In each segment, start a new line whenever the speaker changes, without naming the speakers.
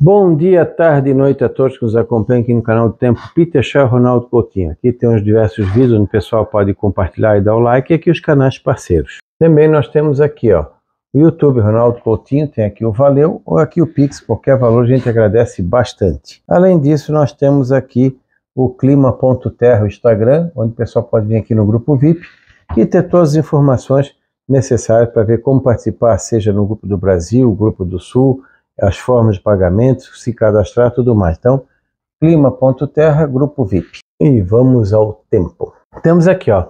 Bom dia, tarde e noite a todos que nos acompanham aqui no canal do Tempo Peter Shaw, Ronaldo Coutinho. Aqui tem uns diversos vídeos onde o pessoal pode compartilhar e dar o like, e aqui os canais parceiros. Também nós temos aqui, ó, o YouTube Ronaldo Coutinho, tem aqui o Valeu, ou aqui o Pix, qualquer valor a gente agradece bastante. Além disso, nós temos aqui o Clima.terra, o Instagram, onde o pessoal pode vir aqui no grupo VIP e ter todas as informações necessárias para ver como participar, seja no grupo do Brasil, o grupo do Sul, as formas de pagamento, se cadastrar, tudo mais. Então, Clima.terra, grupo VIP. E vamos ao tempo. Temos aqui, ó,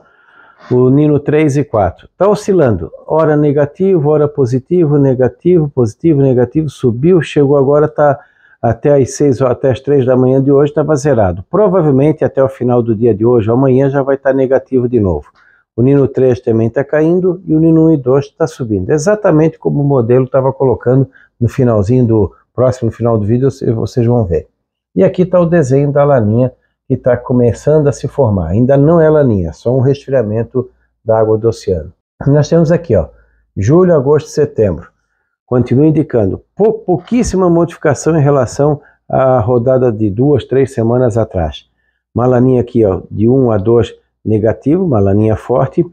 o Nino 3 e 4. Está oscilando, hora negativo, hora positivo, negativo, positivo, negativo, subiu, chegou agora, está até as 6 ou até as 3 da manhã de hoje, estava zerado. Provavelmente até o final do dia de hoje, amanhã já vai estar negativo de novo. O Nino 3 também está caindo e o Nino 1 e 2 está subindo. Exatamente como o modelo estava colocando no finalzinho do próximo final do vídeo, vocês vão ver. E aqui está o desenho da laninha que está começando a se formar. Ainda não é laninha, só um resfriamento da água do oceano. Nós temos aqui, ó, julho, agosto e setembro. Continua indicando pouquíssima modificação em relação à rodada de 2, 3 semanas atrás. Uma laninha aqui, ó, de 1 a 2 negativo, uma laninha forte.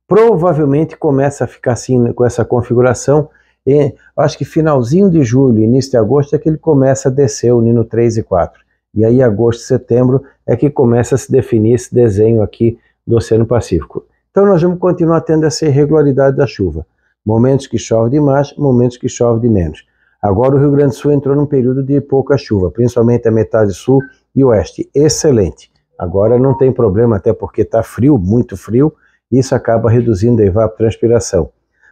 Provavelmente começa a ficar assim com essa configuração. E acho que finalzinho de julho, início de agosto é que ele começa a descer o Nino 3 e 4. E aí agosto e setembro é que começa a se definir esse desenho aqui do Oceano Pacífico. Então nós vamos continuar tendo essa irregularidade da chuva. Momentos que chove demais, momentos que chove de menos. Agora o Rio Grande do Sul entrou num período de pouca chuva, principalmente a metade sul e oeste. Excelente. Agora não tem problema, até porque está frio, muito frio, e isso acaba reduzindo a evapotranspiração.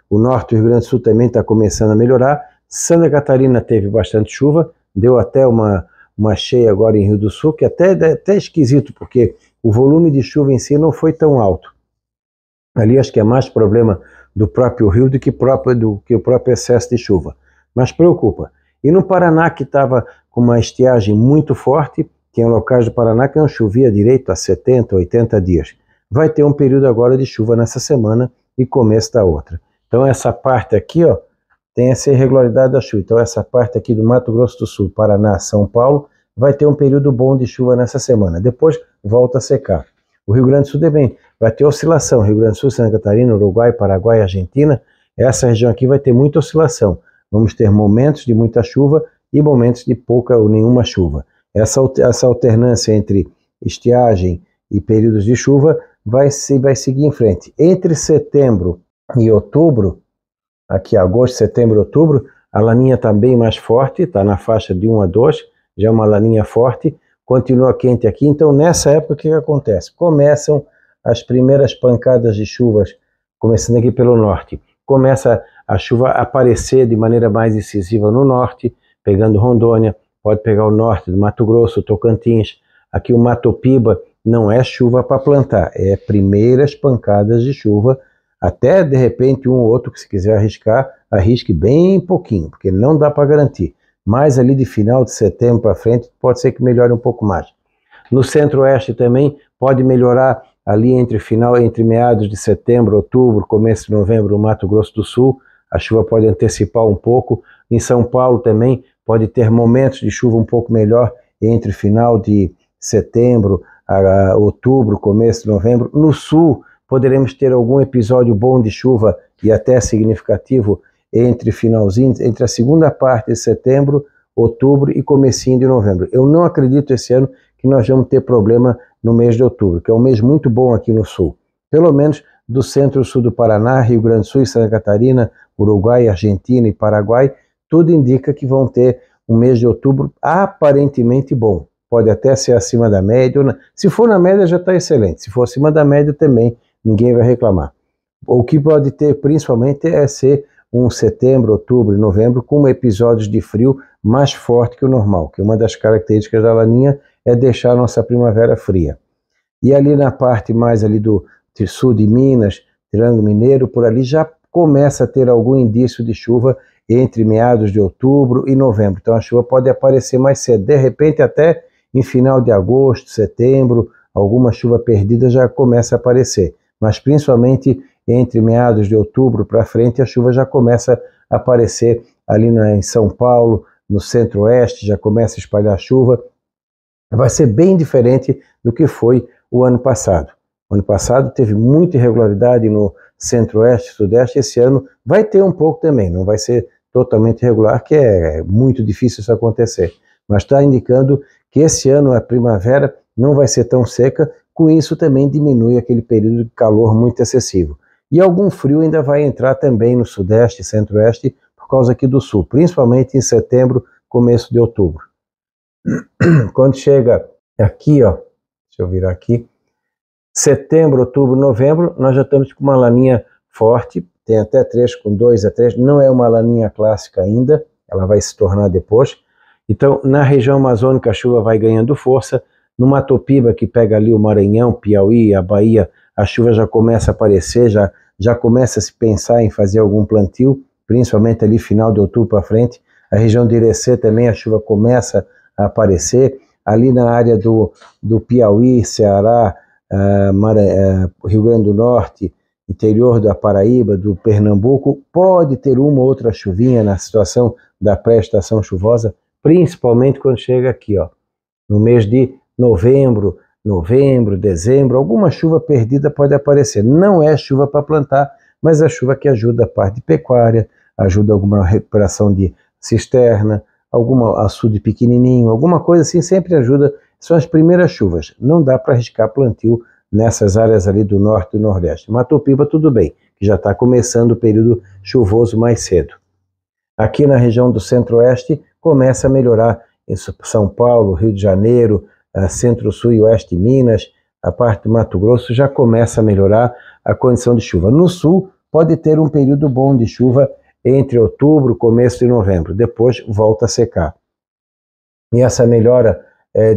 O norte do Rio Grande do Sul também está começando a melhorar. Santa Catarina teve bastante chuva, deu até uma cheia agora em Rio do Sul, que até esquisito, porque o volume de chuva em si não foi tão alto. Ali acho que é mais problema do próprio rio do que o próprio excesso de chuva. Mas preocupa. E no Paraná, que estava com uma estiagem muito forte, tem locais do Paraná que não chovia direito há 70, 80 dias. Vai ter um período agora de chuva nessa semana e começo da outra. Então essa parte aqui, ó, tem essa irregularidade da chuva. Então essa parte aqui do Mato Grosso do Sul, Paraná, São Paulo, vai ter um período bom de chuva nessa semana. Depois volta a secar. O Rio Grande do Sul também vai ter oscilação. Rio Grande do Sul, Santa Catarina, Uruguai, Paraguai, Argentina. Essa região aqui vai ter muita oscilação. Vamos ter momentos de muita chuva e momentos de pouca ou nenhuma chuva. Essa alternância entre estiagem e períodos de chuva vai seguir em frente. Entre setembro e outubro, aqui agosto, setembro e outubro, a laninha está bem mais forte, está na faixa de 1 a 2, já é uma laninha forte, continua quente aqui. Então nessa época o que acontece? Começam as primeiras pancadas de chuvas, começando aqui pelo norte. Começa a chuva a aparecer de maneira mais incisiva no norte, pegando Rondônia, pode pegar o norte do Mato Grosso, Tocantins. Aqui o Mato Piba não é chuva para plantar, é primeiras pancadas de chuva. Até, de repente, um ou outro que se quiser arriscar, arrisque bem pouquinho, porque não dá para garantir. Mas ali de final de setembro para frente, pode ser que melhore um pouco mais. No centro-oeste também pode melhorar ali entre meados de setembro, outubro, começo de novembro, no Mato Grosso do Sul. A chuva pode antecipar um pouco. Em São Paulo também pode ter momentos de chuva um pouco melhor entre final de setembro, a outubro, começo de novembro. No sul, poderemos ter algum episódio bom de chuva e até significativo entre a segunda parte de setembro, outubro e comecinho de novembro. Eu não acredito esse ano que nós vamos ter problema no mês de outubro, que é um mês muito bom aqui no sul. Pelo menos do centro-sul do Paraná, Rio Grande do Sul e Santa Catarina, Uruguai, Argentina e Paraguai, tudo indica que vão ter um mês de outubro aparentemente bom. Pode até ser acima da média. Se for na média já está excelente. Se for acima da média também, ninguém vai reclamar. O que pode ter principalmente é ser um setembro, outubro e novembro com episódios de frio mais forte que o normal, que uma das características da laninha é deixar a nossa primavera fria. E ali na parte mais ali do sul de Minas, Triângulo Mineiro, por ali já começa a ter algum indício de chuva entre meados de outubro e novembro. Então a chuva pode aparecer mais cedo, de repente até em final de agosto, setembro, alguma chuva perdida já começa a aparecer. Mas principalmente entre meados de outubro para frente, a chuva já começa a aparecer ali em São Paulo, no centro-oeste já começa a espalhar chuva. Vai ser bem diferente do que foi o ano passado. O ano passado teve muita irregularidade no centro-oeste, sudeste. Esse ano vai ter um pouco também, não vai ser totalmente irregular, que é muito difícil isso acontecer. Mas está indicando que esse ano a primavera não vai ser tão seca, com isso também diminui aquele período de calor muito excessivo. E algum frio ainda vai entrar também no sudeste e centro-oeste por causa aqui do sul, principalmente em setembro, começo de outubro. Quando chega aqui, ó, deixa eu virar aqui, setembro, outubro, novembro, nós já estamos com uma laninha forte, tem até trecho com 2 a 3, não é uma laninha clássica ainda, ela vai se tornar depois. Então, na região amazônica a chuva vai ganhando força, no Matopiba, que pega ali o Maranhão, Piauí, a Bahia, a chuva já começa a aparecer, já começa a se pensar em fazer algum plantio, principalmente ali final de outubro para frente. A região de Irecê também a chuva começa a aparecer, ali na área do Piauí, Ceará, Rio Grande do Norte, interior da Paraíba, do Pernambuco, pode ter uma ou outra chuvinha na situação da pré-estação chuvosa, principalmente quando chega aqui, ó, no mês de novembro, dezembro, alguma chuva perdida pode aparecer. Não é chuva para plantar, mas é chuva que ajuda a parte de pecuária, ajuda alguma recuperação de cisterna, algum açude pequenininho, alguma coisa assim, sempre ajuda. São as primeiras chuvas, não dá para arriscar plantio nessas áreas ali do norte e do nordeste. Matopiba tudo bem, que já está começando o período chuvoso mais cedo. Aqui na região do centro-oeste começa a melhorar em São Paulo, Rio de Janeiro, centro-sul e oeste de Minas, a parte do Mato Grosso já começa a melhorar a condição de chuva. No sul pode ter um período bom de chuva entre outubro, começo de novembro, depois volta a secar. E essa melhora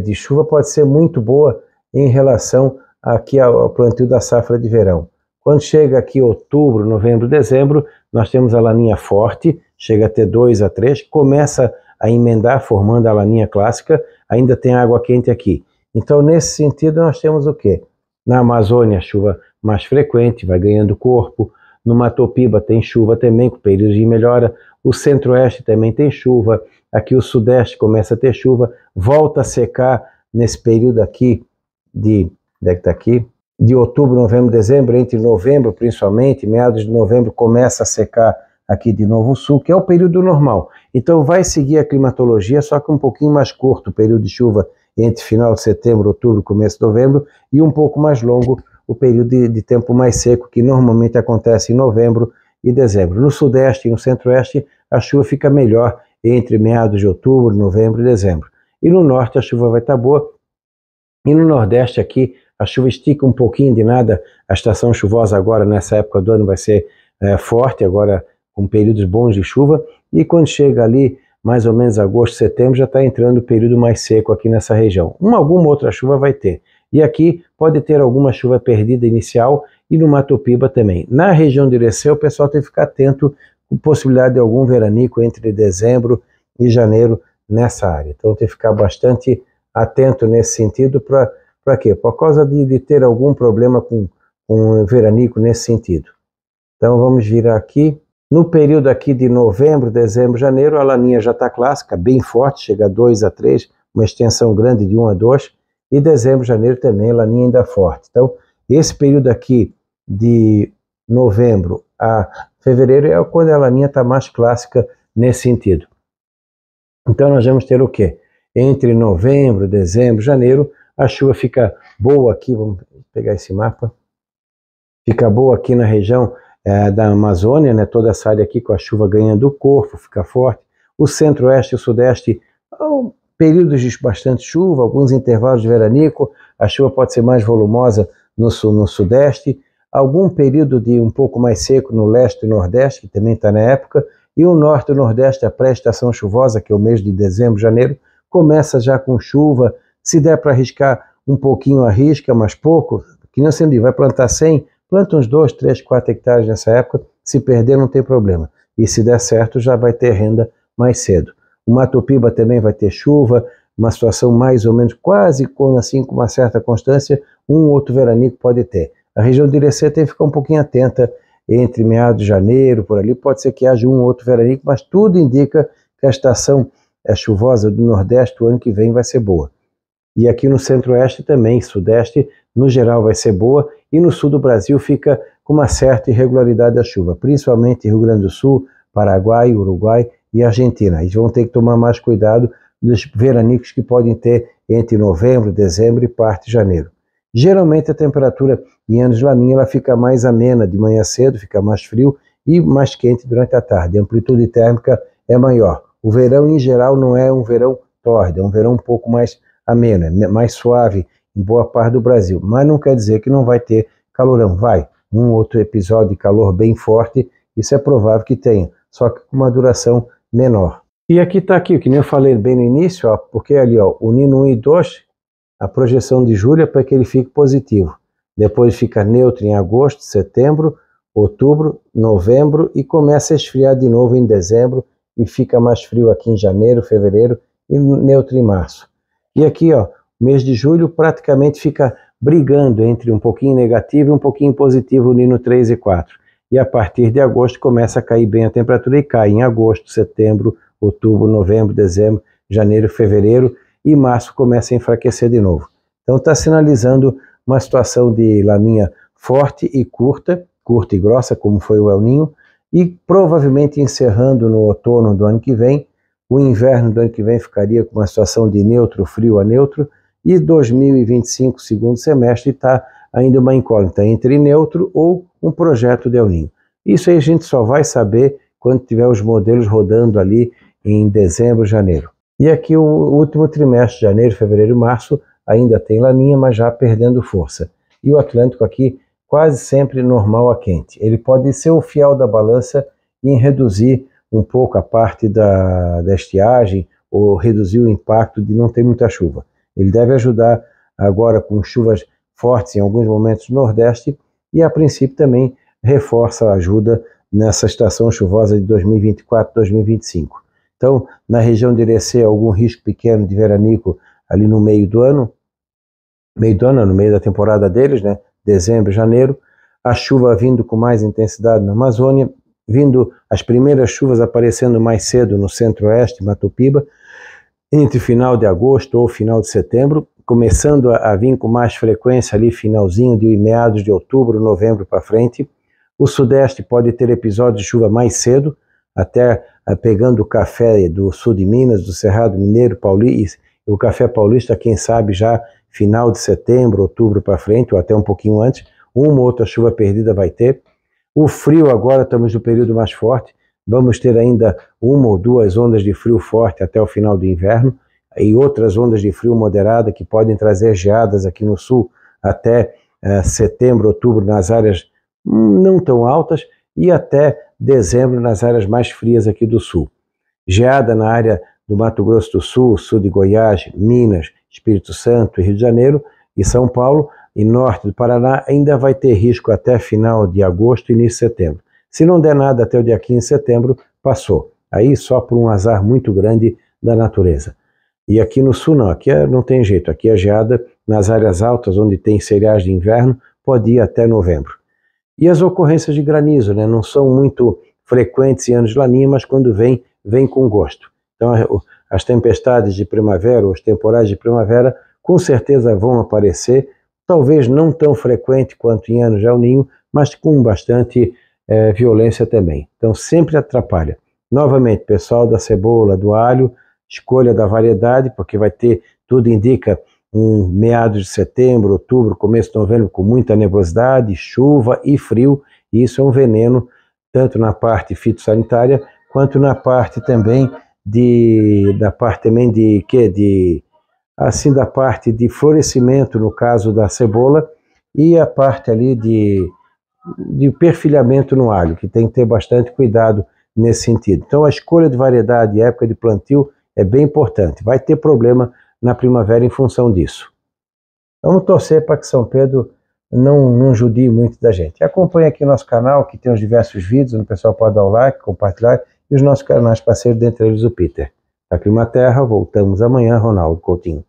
de chuva pode ser muito boa em relação aqui ao plantio da safra de verão. Quando chega aqui outubro, novembro, dezembro, nós temos a laninha forte, chega a ter 2 a 3, começa a emendar, formando a laninha clássica, ainda tem água quente aqui. Então, nesse sentido, nós temos o quê? Na Amazônia, chuva mais frequente, vai ganhando corpo. No Matopiba tem chuva também, com períodos de melhora. O centro-oeste também tem chuva. Aqui o sudeste começa a ter chuva. Volta a secar nesse período aqui de outubro, novembro, dezembro. Entre novembro, principalmente, meados de novembro, começa a secar aqui de novo o sul, que é o período normal. Então vai seguir a climatologia, só que um pouquinho mais curto o período de chuva entre final de setembro, outubro, começo de novembro, e um pouco mais longo o período de tempo mais seco, que normalmente acontece em novembro e dezembro. No sudeste e no centro-oeste, a chuva fica melhor entre meados de outubro, novembro e dezembro. E no norte a chuva vai estar boa, e no nordeste aqui a chuva estica um pouquinho de nada. A estação chuvosa agora, nessa época do ano, vai ser forte, agora com períodos bons de chuva, e quando chega ali mais ou menos agosto, setembro, já está entrando o período mais seco aqui nessa região. Alguma outra chuva vai ter. E aqui pode ter alguma chuva perdida inicial e no Matopiba também. Na região de Irecê, o pessoal tem que ficar atento com possibilidade de algum veranico entre dezembro e janeiro nessa área. Então tem que ficar bastante atento nesse sentido. Para quê? Por causa de ter algum problema com veranico nesse sentido. Então vamos virar aqui. No período aqui de novembro, dezembro, janeiro, a laninha já está clássica, bem forte, chega a 2 a 3, uma extensão grande de 1 a 2, e dezembro, janeiro também, a laninha ainda forte. Então, esse período aqui de novembro a fevereiro é quando a laninha está mais clássica nesse sentido. Então, nós vamos ter o quê? Entre novembro, dezembro, janeiro, a chuva fica boa aqui, vamos pegar esse mapa, fica boa aqui na região da Amazônia, né, toda essa área aqui com a chuva ganhando corpo, fica forte. O centro-oeste e o sudeste, períodos de bastante chuva, alguns intervalos de veranico, a chuva pode ser mais volumosa no sudeste, algum período de um pouco mais seco no leste e nordeste, que também está na época, e o norte e o nordeste, a pré-estação chuvosa, que é o mês de dezembro, janeiro, começa já com chuva. Se der para arriscar um pouquinho, arrisca, mas pouco, que não sempre vai plantar 100, planta uns 2, 3, 4 hectares nessa época, se perder não tem problema. E se der certo, já vai ter renda mais cedo. O Matopiba também vai ter chuva, uma situação mais ou menos quase com uma certa constância, um outro veranico pode ter. A região de Irecê tem que ficar um pouquinho atenta, entre meados de janeiro, por ali, pode ser que haja um outro veranico, mas tudo indica que a estação é chuvosa do Nordeste, o ano que vem vai ser boa. E aqui no Centro-Oeste também, Sudeste, no geral vai ser boa, e no Sul do Brasil fica com uma certa irregularidade a chuva, principalmente Rio Grande do Sul, Paraguai, Uruguai e Argentina. Eles vão ter que tomar mais cuidado dos veranicos que podem ter entre novembro, dezembro e parte de janeiro. Geralmente a temperatura em anos de Laninha ela fica mais amena de manhã cedo, fica mais frio e mais quente durante a tarde. A amplitude térmica é maior. O verão em geral não é um verão tórrido, é um verão um pouco mais ameno, é mais suave em boa parte do Brasil. Mas não quer dizer que não vai ter calorão. Vai, um outro episódio de calor bem forte, isso é provável que tenha, só que com uma duração menor. E aqui está aqui, que nem eu falei bem no início, ó, porque ali ó, o Nino 1 e 2, a projeção de julho é para que ele fique positivo. Depois fica neutro em agosto, setembro, outubro, novembro e começa a esfriar de novo em dezembro e fica mais frio aqui em janeiro, fevereiro e neutro em março. E aqui, ó, o mês de julho praticamente fica brigando entre um pouquinho negativo e um pouquinho positivo o Nino 3 e 4. E a partir de agosto começa a cair bem a temperatura e cai em agosto, setembro, outubro, novembro, dezembro, janeiro, fevereiro e março começa a enfraquecer de novo. Então está sinalizando uma situação de laninha forte e curta e grossa, como foi o El Niño, e provavelmente encerrando no outono do ano que vem. O inverno do ano que vem ficaria com uma situação de neutro, frio a neutro, e 2025, segundo semestre, está ainda uma incógnita entre neutro ou um projeto de El Niño. Isso aí a gente só vai saber quando tiver os modelos rodando ali em dezembro, janeiro. E aqui o último trimestre, janeiro, fevereiro e março, ainda tem laninha, mas já perdendo força. E o Atlântico aqui quase sempre normal a quente. Ele pode ser o fiel da balança em reduzir um pouco a parte da estiagem ou reduzir o impacto de não ter muita chuva. Ele deve ajudar agora com chuvas fortes em alguns momentos no Nordeste e a princípio também reforça a ajuda nessa estação chuvosa de 2024-2025. Então, na região de Irecê, algum risco pequeno de veranico ali no meio do ano, no meio da temporada deles, né? Dezembro, janeiro, a chuva vindo com mais intensidade na Amazônia, vindo as primeiras chuvas aparecendo mais cedo no Centro-Oeste, Mato Piba, entre final de agosto ou final de setembro, começando a vir com mais frequência ali finalzinho de meados de outubro, novembro para frente. O Sudeste pode ter episódios de chuva mais cedo, até pegando o café do sul de Minas, do Cerrado Mineiro, Paulista, o café paulista, quem sabe já final de setembro, outubro para frente, ou até um pouquinho antes, uma ou outra chuva perdida vai ter. O frio agora, estamos no período mais forte, vamos ter ainda uma ou duas ondas de frio forte até o final do inverno, e outras ondas de frio moderada que podem trazer geadas aqui no sul até setembro, outubro nas áreas não tão altas e até dezembro nas áreas mais frias aqui do sul. Geada na área do Mato Grosso do Sul, sul de Goiás, Minas, Espírito Santo e Rio de Janeiro e São Paulo e norte do Paraná ainda vai ter risco até final de agosto e início de setembro. Se não der nada até o dia 15 de setembro, passou. Aí só por um azar muito grande da natureza. E aqui no sul não, aqui não tem jeito, aqui a geada nas áreas altas onde tem cereais de inverno pode ir até novembro. E as ocorrências de granizo, né, não são muito frequentes em anos de laninha, mas quando vem com gosto. Então as tempestades de primavera, os temporais de primavera, com certeza vão aparecer, talvez não tão frequente quanto em anos de El Niño, mas com bastante violência também. Então sempre atrapalha. Novamente, pessoal da cebola, do alho, escolha da variedade, porque vai ter, tudo indica, um meados de setembro, outubro, começo de novembro, com muita nebulosidade, chuva e frio, e isso é um veneno, tanto na parte fitossanitária, quanto na parte também da parte de florescimento, no caso da cebola, e a parte ali de perfilhamento no alho, que tem que ter bastante cuidado nesse sentido. Então a escolha de variedade e época de plantio é bem importante. Vai ter problema na primavera em função disso. Vamos torcer para que São Pedro não judie muito da gente. Acompanhe aqui nosso canal, que tem os diversos vídeos, onde o pessoal pode dar o like, compartilhar, e os nossos canais parceiros, dentre eles o Peter. Da Climaterra, voltamos amanhã, Ronaldo Coutinho.